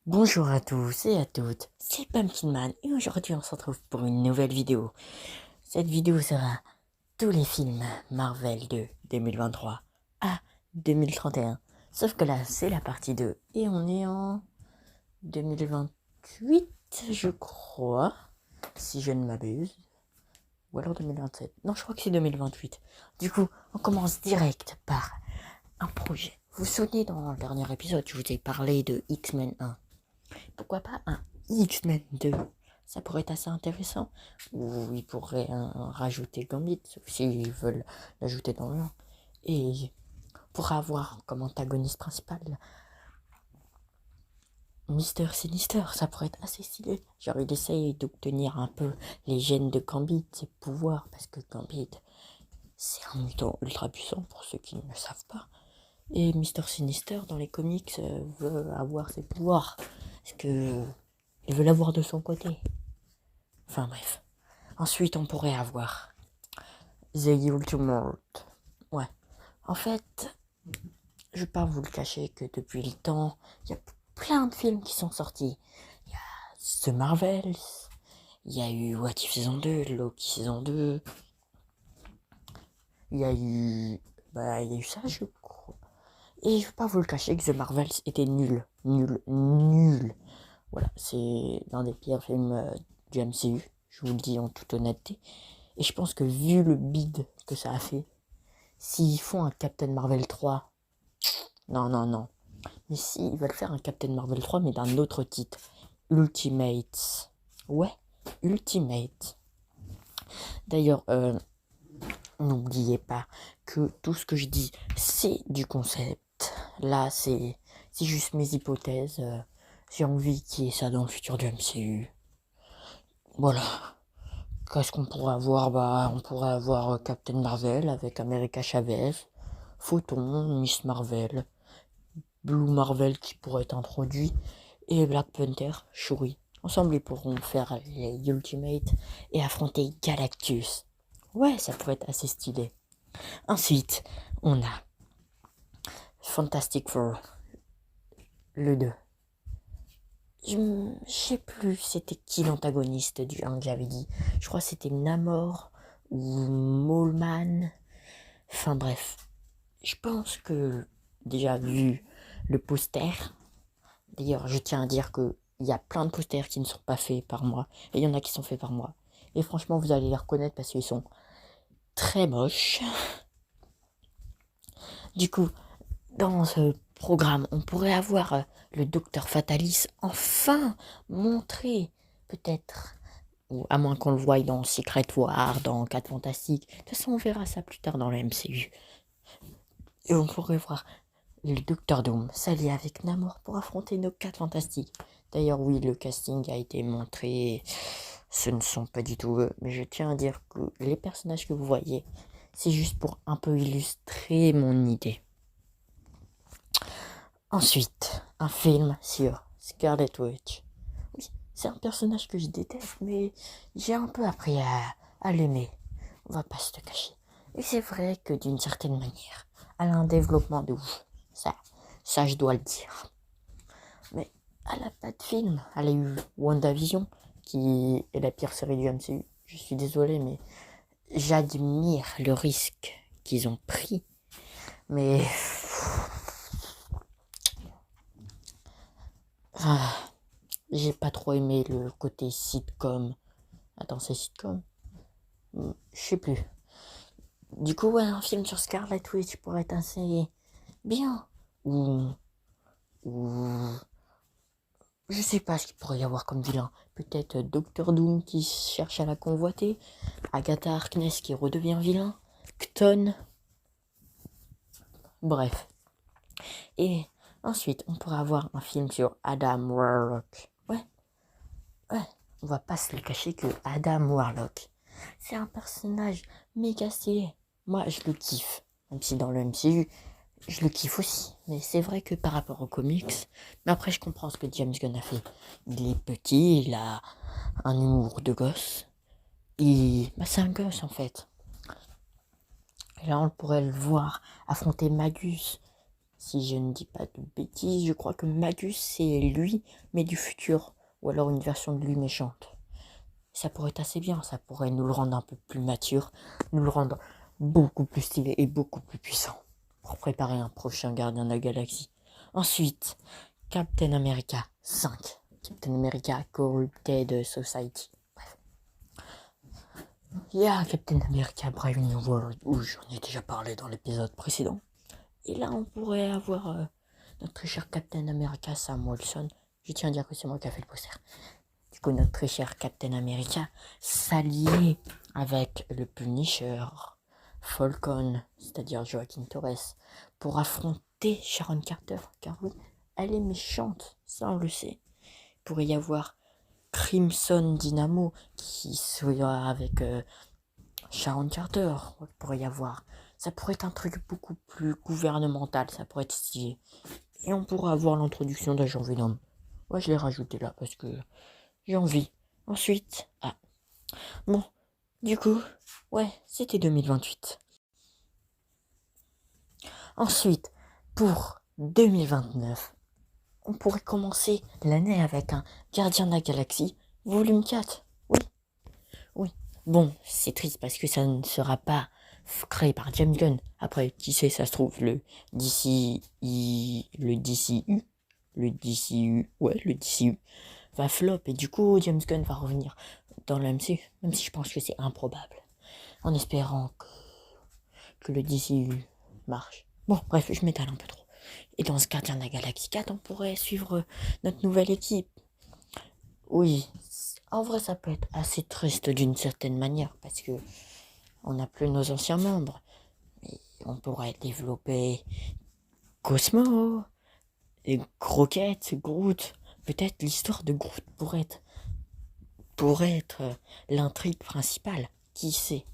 Bonjour à tous et à toutes, c'est Pumpkin Man et aujourd'hui on se retrouve pour une nouvelle vidéo. Cette vidéo sera tous les films Marvel de 2023 à 2031. Sauf que là c'est la partie 2 et on est en 2028 je crois, si je ne m'abuse. Ou alors 2027. Non, je crois que c'est 2028. Du coup, on commence direct par un projet. Vous vous souvenez dans le dernier épisode, je vous ai parlé de X-Men 1. Pourquoi pas un X-Men 2? Ça pourrait être assez intéressant. Ou ils pourraient rajouter Gambit, sauf s'ils veulent l'ajouter dans le 1. Et pour avoir comme antagoniste principal Mister Sinister, ça pourrait être assez stylé. Genre il essaye d'obtenir un peu les gènes de Gambit, ses pouvoirs, parce que Gambit, c'est un mutant ultra puissant pour ceux qui ne le savent pas. Et Mister Sinister dans les comics veut avoir ses pouvoirs. Parce que il veut l'avoir de son côté. Enfin bref. Ensuite, on pourrait avoir The Ultimate. Ouais. En fait, je vais pas vous le cacher que depuis le temps, il y a plein de films qui sont sortis. Il y a The Marvels, il y a eu What If saison 2, Loki saison 2, il y a eu... il y a eu ça, je crois. Et je vais pas vous le cacher que The Marvels était nul. Nul. Nul. Voilà, c'est l'un des pires films du MCU. Je vous le dis en toute honnêteté. Et je pense que vu le bide que ça a fait, s'ils font un Captain Marvel 3, non, non, non. Mais s'ils veulent faire un Captain Marvel 3, mais d'un autre titre, Ultimate. Ouais, Ultimate. D'ailleurs, n'oubliez pas que tout ce que je dis, c'est du concept. Là, c'est juste mes hypothèses. J'ai envie qu'il y ait ça dans le futur du MCU. Voilà. Qu'est-ce qu'on pourrait avoir? On pourrait avoir Captain Marvel avec America Chavez, Photon, Miss Marvel, Blue Marvel qui pourrait être introduit, et Black Panther, Shuri. Ensemble, ils pourront faire les Ultimate et affronter Galactus. Ouais, ça pourrait être assez stylé. Ensuite, on a Fantastic Four, le 2. Je sais plus c'était qui l'antagoniste du 1 que j'avais dit. Je crois que c'était Namor ou Maulman. Enfin bref, je pense que déjà vu le poster, d'ailleurs je tiens à dire que il y a plein de posters qui ne sont pas faits par moi et il y en a qui sont faits par moi. Et franchement vous allez les reconnaître parce qu'ils sont très moches. Du coup, dans ce programme, on pourrait avoir le docteur Fatalis enfin montré, peut-être, ou à moins qu'on le voie dans Secret War, dans 4 Fantastiques. De toute façon, on verra ça plus tard dans le MCU. Et on pourrait voir le Docteur Doom s'allier avec Namor pour affronter nos 4 Fantastiques. D'ailleurs, oui, le casting a été montré. Ce ne sont pas du tout eux, mais je tiens à dire que les personnages que vous voyez, c'est juste pour un peu illustrer mon idée. Ensuite, un film sur Scarlet Witch. Oui, c'est un personnage que je déteste, mais j'ai un peu appris à l'aimer. On va pas se le cacher. Et c'est vrai que d'une certaine manière, elle a un développement de ouf. Ça je dois le dire. Mais elle a pas de film. Elle a eu WandaVision, qui est la pire série du MCU. Je suis désolé, mais j'admire le risque qu'ils ont pris. Mais j'ai pas trop aimé le côté sitcom. Attends, c'est sitcom? Je sais plus. Du coup, ouais, un film sur Scarlet Witch pourrait être assez bien. Ou je sais pas ce qu'il pourrait y avoir comme vilain. Peut-être Doctor Doom qui cherche à la convoiter. Agatha Harkness qui redevient vilain. Kton. Bref. Et ensuite, on pourrait avoir un film sur Adam Warlock. Ouais, on va pas se le cacher que Adam Warlock, c'est un personnage méga stylé. Moi, je le kiffe. Même si dans le MCU, je le kiffe aussi. Mais c'est vrai que par rapport aux comics, mais après, je comprends ce que James Gunn a fait. Il est petit, il a un humour de gosse. C'est un gosse en fait. Et là, on pourrait le voir affronter Magus. Si je ne dis pas de bêtises, je crois que Magus c'est lui, mais du futur. Ou alors une version de lui méchante. Ça pourrait être assez bien, ça pourrait nous le rendre un peu plus mature, nous le rendre beaucoup plus stylé et beaucoup plus puissant. Pour préparer un prochain Gardien de la Galaxie. Ensuite, Captain America 5. Captain America Corrupted Society. Bref. Il y a Captain America Brave New World, où j'en ai déjà parlé dans l'épisode précédent. Et là, on pourrait avoir notre très cher Captain America Sam Wilson. Je tiens à dire que c'est moi qui ai fait le poster. Du coup, notre très cher Captain America s'allier avec le Punisher, Falcon, c'est-à-dire Joaquin Torres, pour affronter Sharon Carter. Car oui, elle est méchante, ça on le sait. Il pourrait y avoir Crimson Dynamo qui sera avec Sharon Carter. Il pourrait y avoir. Ça pourrait être un truc beaucoup plus gouvernemental, ça pourrait être stylé. Et on pourrait avoir l'introduction d'Agent Venom. Ouais, je l'ai rajouté là parce que j'ai envie. Ensuite, bon, du coup, ouais, c'était 2028. Ensuite, pour 2029, on pourrait commencer l'année avec un Gardien de la Galaxie, volume 4. Oui. Bon, c'est triste parce que ça ne sera pas créé par James Gunn. Après, qui sait, ça se trouve, le DCU va flop et du coup, James Gunn va revenir dans le MCU, même si je pense que c'est improbable. En espérant que le DCU marche. Bon, bref, je m'étale un peu trop. Et dans ce Gardien de la Galaxie 4, on pourrait suivre notre nouvelle équipe. Oui, en vrai, ça peut être assez triste d'une certaine manière, parce que on n'a plus nos anciens membres. Mais on pourrait développer Cosmo, et Croquette, Groot. Peut-être l'histoire de Groot pourrait être l'intrigue principale. Qui sait?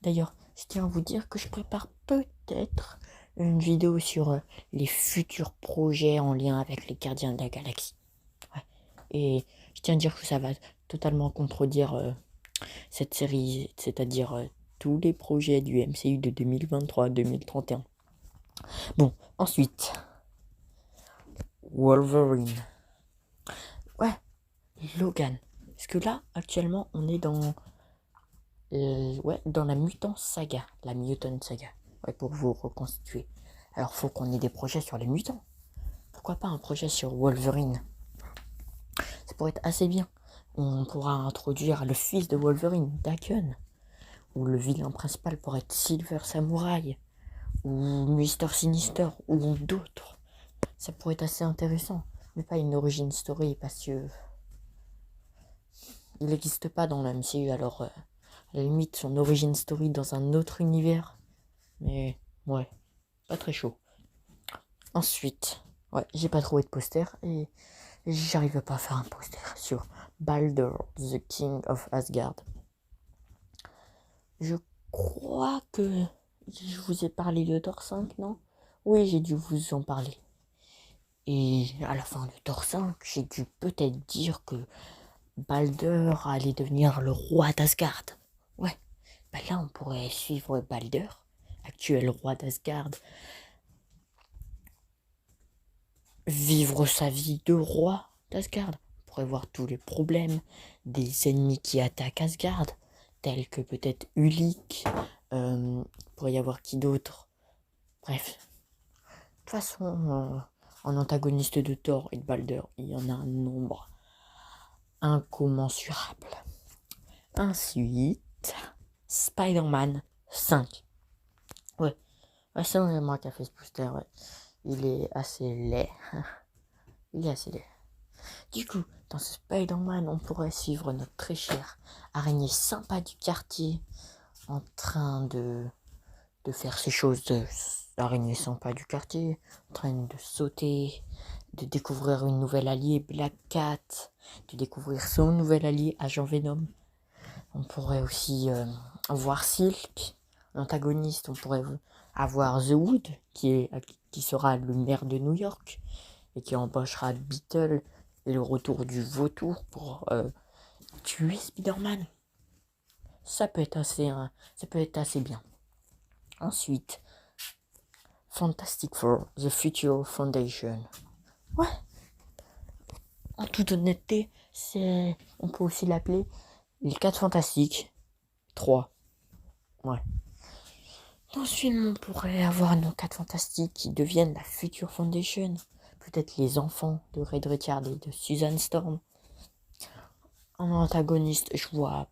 D'ailleurs, je tiens à vous dire que je prépare peut-être une vidéo sur les futurs projets en lien avec les Gardiens de la Galaxie. Ouais. Et je tiens à dire que ça va totalement contredire cette série, c'est-à-dire tous les projets du MCU de 2023-2031. Bon, ensuite, Wolverine. Ouais, Logan. Parce que là, actuellement, on est dans la Mutant Saga. La Mutant Saga. Ouais, pour vous reconstituer. Alors, faut qu'on ait des projets sur les mutants. Pourquoi pas un projet sur Wolverine? Ça pourrait être assez bien. On pourra introduire le fils de Wolverine, Daken. Ou le vilain principal pourrait être Silver Samurai. Ou Mister Sinister. Ou d'autres. Ça pourrait être assez intéressant. Mais pas une origin story parce que il n'existe pas dans la MCU, alors à la limite son origin story dans un autre univers. Mais ouais, pas très chaud. Ensuite, ouais, j'ai pas trouvé de poster et j'arrive pas à faire un poster sur Baldur, the King of Asgard. Je crois que je vous ai parlé de Thor 5, non? Oui, j'ai dû vous en parler. Et à la fin de Thor 5, j'ai dû peut-être dire que Baldur allait devenir le roi d'Asgard. Ouais, bah là on pourrait suivre Baldur, actuel roi d'Asgard, vivre sa vie de roi d'Asgard. On pourrait voir tous les problèmes des ennemis qui attaquent Asgard, tels que peut-être Ulik, pourrait y avoir qui d'autre. Bref, de toute façon, en antagoniste de Thor et de Baldur, il y en a un nombre incommensurable. Ensuite, Spider-Man 5. Ouais, c'est moi qui a fait ce poster, ouais. Il est assez laid. Il est assez laid. Du coup, dans ce Spider-Man, on pourrait suivre notre très chère araignée sympa du quartier en train de faire ces choses de araignée sympa du quartier, en train de sauter, de découvrir une nouvelle alliée, Black Cat, de découvrir son nouvel allié, Agent Venom. On pourrait aussi voir Silk, l'antagoniste. On pourrait avoir The Wood, qui sera le maire de New York et qui embauchera Beetle et le retour du vautour pour tuer Spider-Man. Ça peut être assez bien. Ensuite, Fantastic Four, The Future Foundation. Ouais. En toute honnêteté, on peut aussi l'appeler les 4 Fantastiques 3. Ouais. Dans ce film, on pourrait avoir nos 4 Fantastiques qui deviennent la Future Foundation. Peut-être les enfants de Red Richard et de Susan Storm. En antagoniste, je vois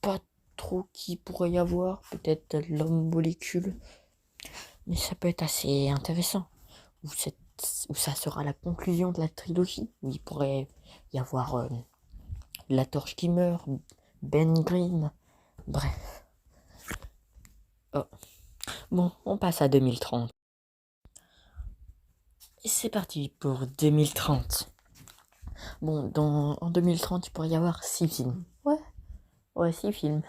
pas trop qui pourrait y avoir. Peut-être l'homme molécule. Mais ça peut être assez intéressant. Ou ça sera la conclusion de la trilogie. Où il pourrait y avoir la torche qui meurt, Ben Grimm. Bref. Oh. Bon, on passe à 2030. Et c'est parti pour 2030. Bon, en 2030, il pourrait y avoir 6 films. Ouais, 6 films.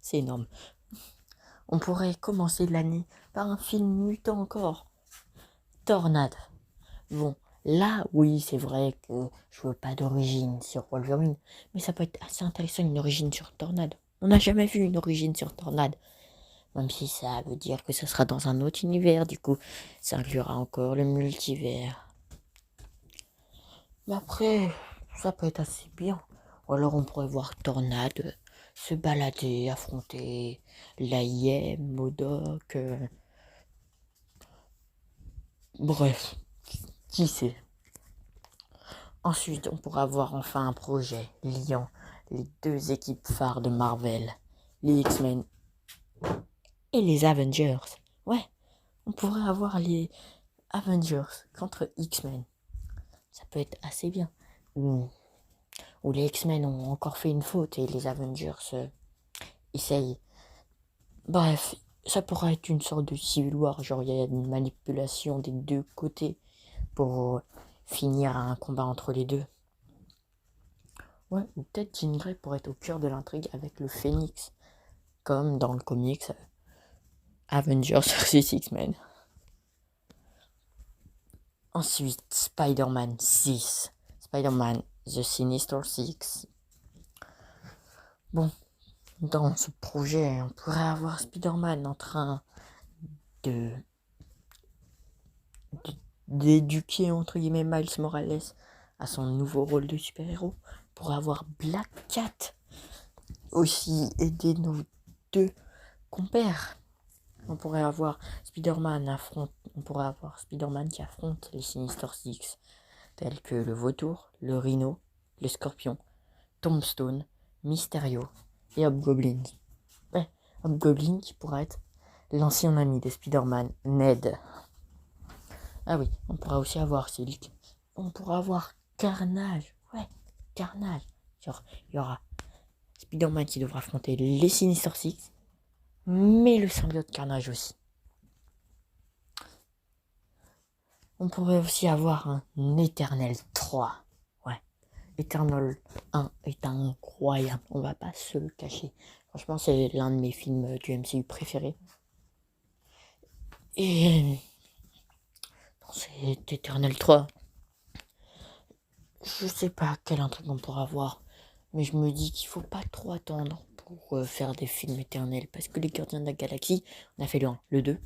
C'est énorme. On pourrait commencer l'année par un film mutant encore. Tornade. Bon, là, oui, c'est vrai que je veux pas d'origine sur Wolverine, mais ça peut être assez intéressant une origine sur Tornade. On n'a jamais vu une origine sur Tornade. Même si ça veut dire que ça sera dans un autre univers, du coup, ça inclura encore le multivers. Mais après, ça peut être assez bien. Ou alors on pourrait voir Tornade se balader, affronter l'AIM, MODOK. Bref, qui sait. Ensuite, on pourra voir enfin un projet liant les 2 équipes phares de Marvel, les X-Men et les Avengers. Ouais, on pourrait avoir les Avengers contre X-Men. Ça peut être assez bien. Ou les X-Men ont encore fait une faute et les Avengers essayent. Bref, ça pourrait être une sorte de Civil War. Genre, il y a une manipulation des 2 côtés pour finir un combat entre les 2. Ouais, ou peut-être Jean Grey pourrait être au cœur de l'intrigue avec le Phénix, comme dans le comics Avengers vs X-Men. Ensuite, Spider-Man 6. Spider-Man The Sinister Six. Bon, dans ce projet, on pourrait avoir Spider-Man en train d'éduquer entre guillemets Miles Morales à son nouveau rôle de super-héros. On pourrait avoir Black Cat aussi aider nos 2 compères. On pourrait avoir Spider-Man qui affronte les Sinister Six, tels que le Vautour, le Rhino, le Scorpion, Tombstone, Mysterio et Hobgoblin. Ouais, Hobgoblin qui pourrait être l'ancien ami de Spider-Man, Ned. Ah oui, on pourra aussi avoir Silk. On pourra avoir Carnage. Ouais, Carnage. Genre, il y aura Spider-Man qui devra affronter les Sinister Six, mais le symbiote Carnage aussi. On pourrait aussi avoir un Éternel 3. Ouais, Eternal 1 est incroyable, on va pas se le cacher. Franchement, c'est l'un de mes films du MCU préférés. Et dans cet Eternal 3, je sais pas quel intrigue on pourra avoir, mais je me dis qu'il faut pas trop attendre pour faire des films éternels, parce que les Gardiens de la Galaxie, on a fait le 1, le 2, et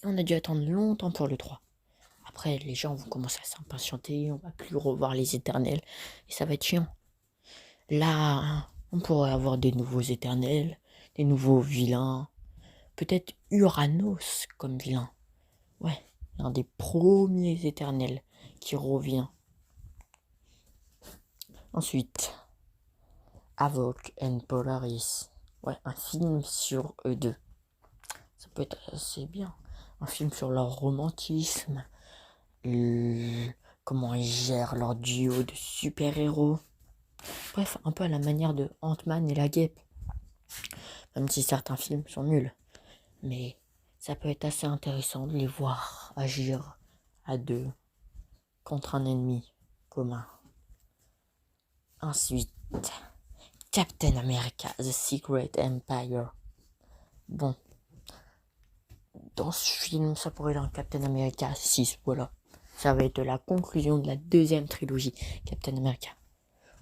on a dû attendre longtemps pour le 3. Après, les gens vont commencer à s'impatienter, on va plus revoir les éternels, et ça va être chiant. Là, on pourrait avoir des nouveaux éternels, des nouveaux vilains, peut-être Uranos comme vilain. Ouais, l'un des premiers éternels qui revient. Ensuite, Havok and Polaris. Ouais, un film sur eux 2. Ça peut être assez bien. Un film sur leur romantisme, comment ils gèrent leur duo de super-héros. Bref, un peu à la manière de Ant-Man et la Guêpe. Même si certains films sont nuls. Mais ça peut être assez intéressant de les voir agir à 2 contre un ennemi commun. Ensuite, Captain America, The Secret Empire. Bon, dans ce film, ça pourrait être un Captain America 6, voilà. Ça va être la conclusion de la 2e trilogie, Captain America.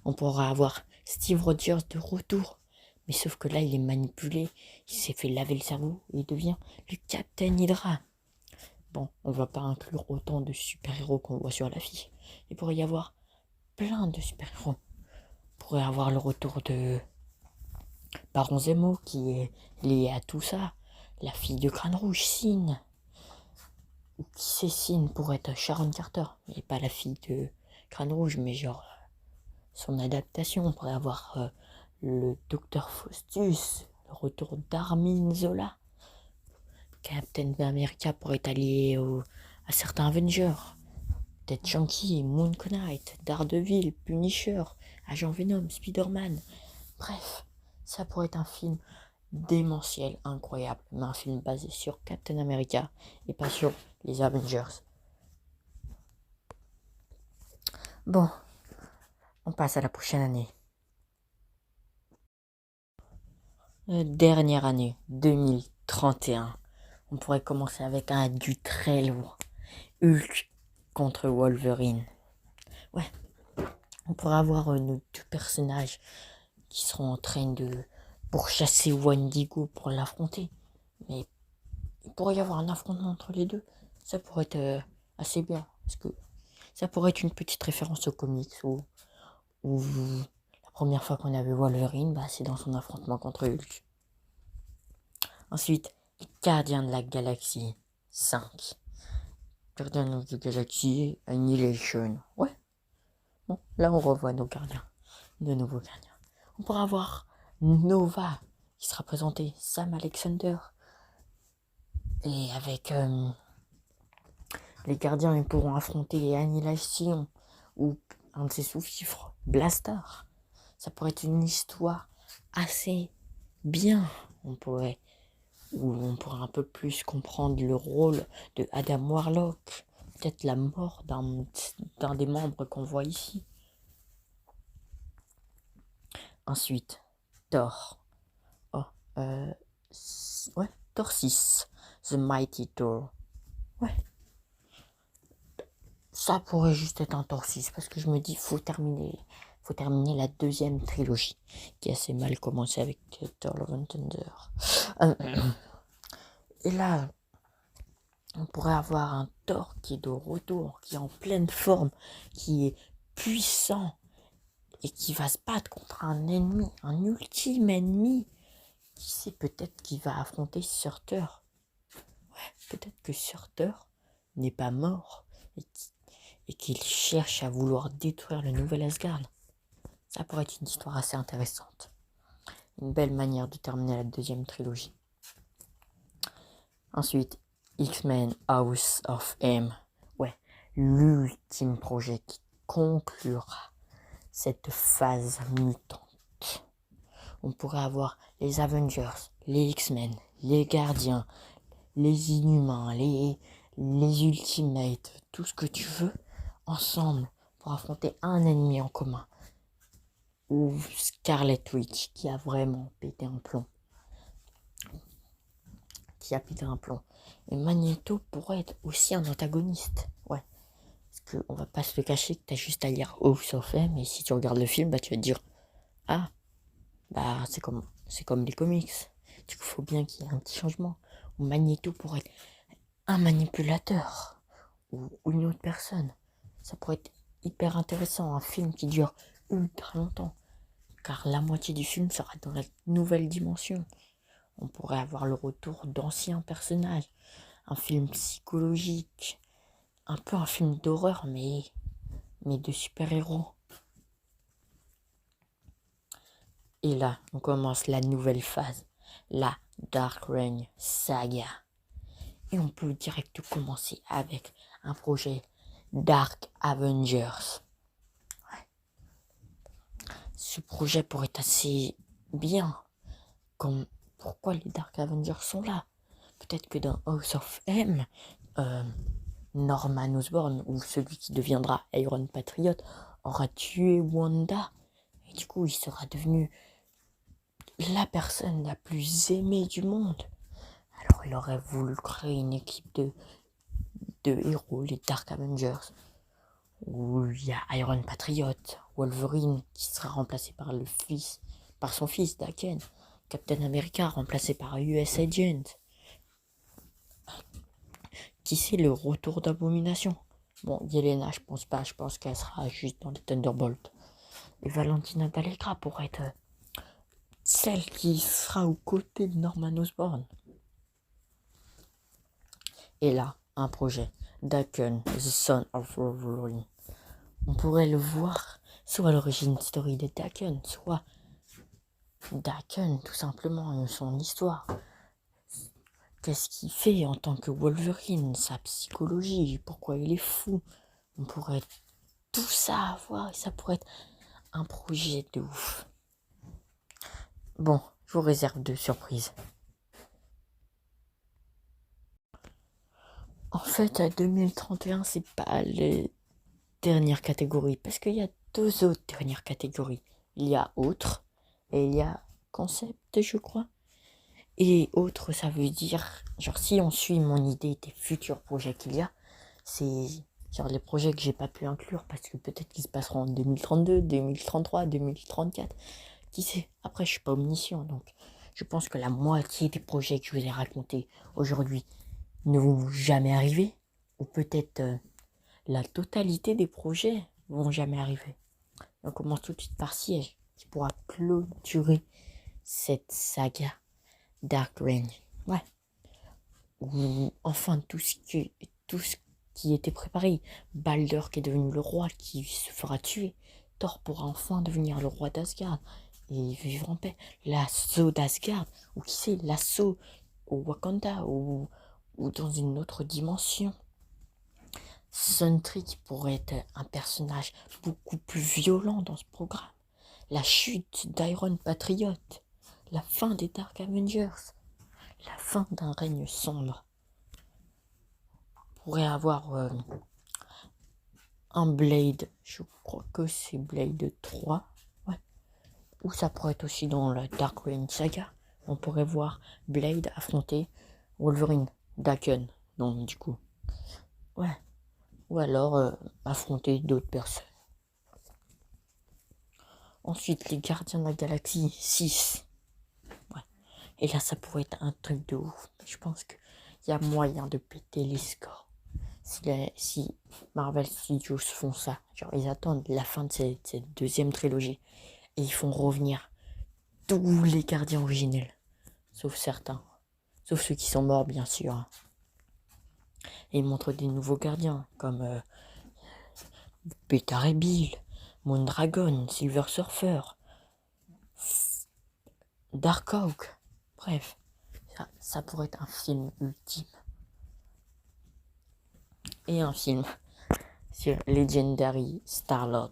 On pourra avoir Steve Rogers de retour, mais sauf que là, il est manipulé, il s'est fait laver le cerveau, et il devient le Captain Hydra. Bon, on va pas inclure autant de super-héros qu'on voit sur l'affiche. Il pourrait y avoir plein de super-héros. Il pourrait y avoir le retour de Baron Zemo qui est lié à tout ça. La fille de Crâne Rouge, Sin. Ou qui c'est Sin pourrait être Sharon Carter. Mais pas la fille de Crâne Rouge, mais genre son adaptation. On pourrait avoir le Docteur Faustus, le retour d'Armin Zola. Captain America pourrait être allié à certains Avengers. Peut-être Chunky, Moon Knight, Daredevil, Punisher, Agent Venom, Spider-Man. Bref, ça pourrait être un film démentiel, incroyable, mais un film basé sur Captain America et pas sur les Avengers. Bon, on passe à la prochaine année. Dernière année, 2031. On pourrait commencer avec un du très lourd. Hulk contre Wolverine. Ouais, on pourrait avoir nos deux personnages qui seront en train de pourchasser Wendigo pour l'affronter. Mais il pourrait y avoir un affrontement entre les deux. Ça pourrait être assez bien. Parce que ça pourrait être une petite référence aux comics où la première fois qu'on a vu Wolverine, c'est dans son affrontement contre Hulk. Ensuite, Gardiens de la Galaxie 5. Gardiens de la Galaxie Annihilation. Ouais. Bon, là on revoit nos gardiens. De nouveaux gardiens. On pourra avoir Nova qui sera présenté, Sam Alexander. Et avec les gardiens, ils pourront affronter Annihilation ou un de ses sous-fifres, Blastar. Ça pourrait être une histoire assez bien. On pourrait un peu plus comprendre le rôle de Adam Warlock. Peut-être la mort d'un des membres qu'on voit ici. Ensuite, Thor. Ouais, Thor 6. The Mighty Thor. Ouais. Ça pourrait juste être un Thor 6 parce que je me dis faut terminer la deuxième trilogie qui a assez mal commencé avec Thor Love and Thunder. Et là, on pourrait avoir un Thor qui est de retour, qui est en pleine forme, qui est puissant et qui va se battre contre un ennemi, un ultime ennemi. Qui sait, peut-être qu'il va affronter Surtur. Ouais, peut-être que Surtur n'est pas mort et qu'il cherche à vouloir détruire le nouvel Asgard. Ça pourrait être une histoire assez intéressante. Une belle manière de terminer la deuxième trilogie. Ensuite, X-Men House of M. Ouais, l'ultime projet qui conclura cette phase mutante. On pourrait avoir les Avengers, les X-Men, les Gardiens, les Inhumains, les Ultimates, tout ce que tu veux, ensemble pour affronter un ennemi en commun. Ou Scarlet Witch qui a vraiment pété un plomb. Et Magneto pourrait être aussi un antagoniste. Ouais. Parce qu'on va pas se le cacher que t'as juste à lire House of M et si tu regardes le film, tu vas te dire ah, c'est comme les comics. Du coup, faut bien qu'il y ait un petit changement. Ou Magneto pourrait être un manipulateur ou une autre personne. Ça pourrait être hyper intéressant, un film qui dure ultra longtemps. Car la moitié du film sera dans la nouvelle dimension. On pourrait avoir le retour d'anciens personnages. Un film psychologique. Un peu un film d'horreur, mais de super-héros. Et là, on commence la nouvelle phase. La Dark Reign saga. Et on peut direct commencer avec un projet Dark Avengers. Ouais. Ce projet pourrait être assez bien. Comme pourquoi les Dark Avengers sont là. Peut-être que dans House of M, Norman Osborn, ou celui qui deviendra Iron Patriot, aura tué Wanda. Et du coup, il sera devenu la personne la plus aimée du monde. Alors, il aurait voulu créer une équipe de héros, les Dark Avengers, où il y a Iron Patriot, Wolverine, qui sera remplacé par son fils, Daken. Captain America remplacé par US Agent, Qui sait le retour d'Abomination? Bon, Yelena, je pense pas. Je pense qu'elle sera juste dans les Thunderbolts. Et Valentina D'Allegra pourrait être celle qui sera aux côtés de Norman Osborn. Et là, un projet. Daken, The Son of Wolverine. On pourrait le voir soit l'origine story de Daken, soit Daken, tout simplement, son histoire. Qu'est-ce qu'il fait en tant que Wolverine, sa psychologie, pourquoi il est fou. On pourrait tout ça avoir et ça pourrait être un projet de ouf. Bon, je vous réserve 2 surprises. En fait, à 2031, c'est pas les dernières catégories, parce qu'il y a 2 autres dernières catégories. Il y a autre et il y a concept, je crois. Et autre, ça veut dire, genre, si on suit mon idée des futurs projets qu'il y a, c'est genre les projets que j'ai pas pu inclure parce que peut-être qu'ils se passeront en 2032, 2033, 2034. Qui sait? Après, je suis pas omniscient, donc je pense que la moitié des projets que je vous ai racontés aujourd'hui ne vont jamais arriver, ou peut-être la totalité des projets vont jamais arriver. On commence tout de suite par Siège, qui pourra clôturer cette saga Dark Reign. Ouais. Ou enfin tout ce qui était préparé. Balder qui est devenu le roi, qui se fera tuer. Thor pourra enfin devenir le roi d'Asgard et vivre en paix. L'assaut d'Asgard, ou qui sait, l'assaut au Wakanda, ou dans une autre dimension. Sentry qui pourrait être un personnage beaucoup plus violent dans ce programme. La chute d'Iron Patriot. La fin des Dark Avengers. La fin d'un règne sombre. On pourrait avoir un Blade, je crois que c'est Blade 3. Ouais. Ou ça pourrait être aussi dans la Dark Reign saga. On pourrait voir Blade affronter Wolverine, Daken, donc du coup. Ouais. Ou alors affronter d'autres personnes. Ensuite, les Gardiens de la Galaxie 6. Ouais. Et là, ça pourrait être un truc de ouf. Je pense qu'il y a moyen de péter les scores. Si Marvel Studios font ça, genre ils attendent la fin de cette deuxième trilogie et ils font revenir tous les gardiens originels, sauf certains, sauf ceux qui sont morts bien sûr. Et ils montrent des nouveaux gardiens comme Beta Ray Bill, Moondragon, Silver Surfer, Darkhawk. Bref, ça pourrait être un film ultime. Et un film sur Legendary Star-Lord.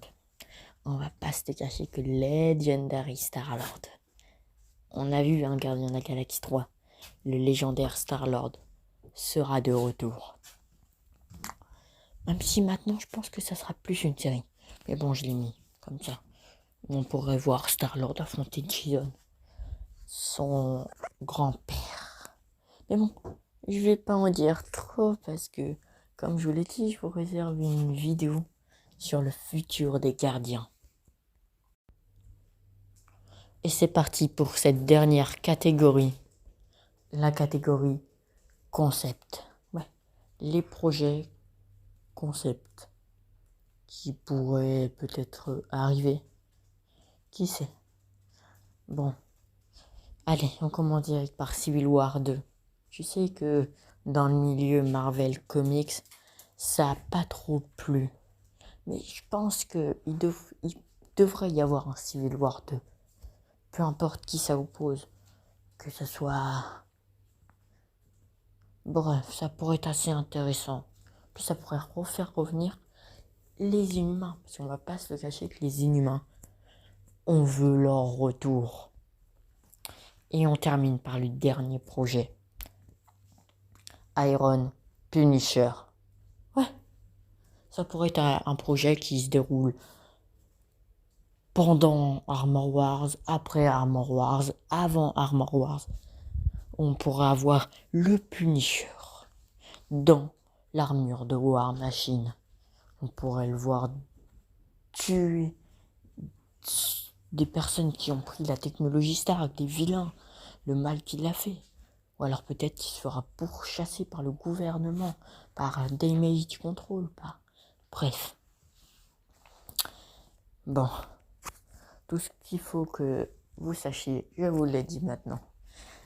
On va pas se cacher que Legendary Star-Lord. On a vu un Gardien de la Galaxie 3. Le légendaire Star-Lord sera de retour. Même si maintenant je pense que ça sera plus une série. Mais bon, je l'ai mis comme ça. On pourrait voir Star-Lord affronter Jason, son grand-père. Mais bon, je vais pas en dire trop parce que, comme je vous l'ai dit, je vous réserve une vidéo sur le futur des gardiens. Et c'est parti pour cette dernière catégorie. La catégorie concept. Ouais. Les projets concept qui pourraient peut-être arriver. Qui sait? Bon. Allez, on commence direct par Civil War 2. Je sais que dans le milieu Marvel Comics, ça a pas trop plu. Mais je pense qu'il devrait y avoir un Civil War 2. Peu importe qui ça oppose. Que ce soit... Bref, ça pourrait être assez intéressant. Puis ça pourrait refaire revenir les Inhumains. Parce qu'on va pas se le cacher que les Inhumains, on veut leur retour. Et on termine par le dernier projet. Iron Punisher. Ouais. Ça pourrait être un projet qui se déroule pendant Armor Wars, après Armor Wars, avant Armor Wars. On pourrait avoir le Punisher dans l'armure de War Machine. On pourrait le voir tuer des personnes qui ont pris la technologie Stark, des vilains, le mal qu'il a fait. Ou alors peut-être qu'il se fera pourchasser par le gouvernement par Damage Control, par... Bref. Bon. Tout ce qu'il faut que vous sachiez, je vous l'ai dit maintenant.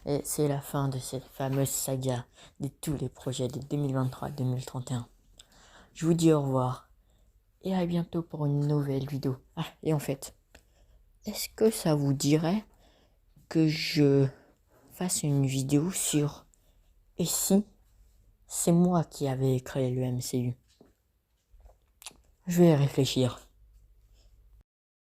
Et c'est la fin de cette fameuse saga de tous les projets de 2023-2031. Je vous dis au revoir et à bientôt pour une nouvelle vidéo. Ah, et en fait, est-ce que ça vous dirait que je fasse une vidéo sur et si c'est moi qui avais créé le MCU? Je vais y réfléchir.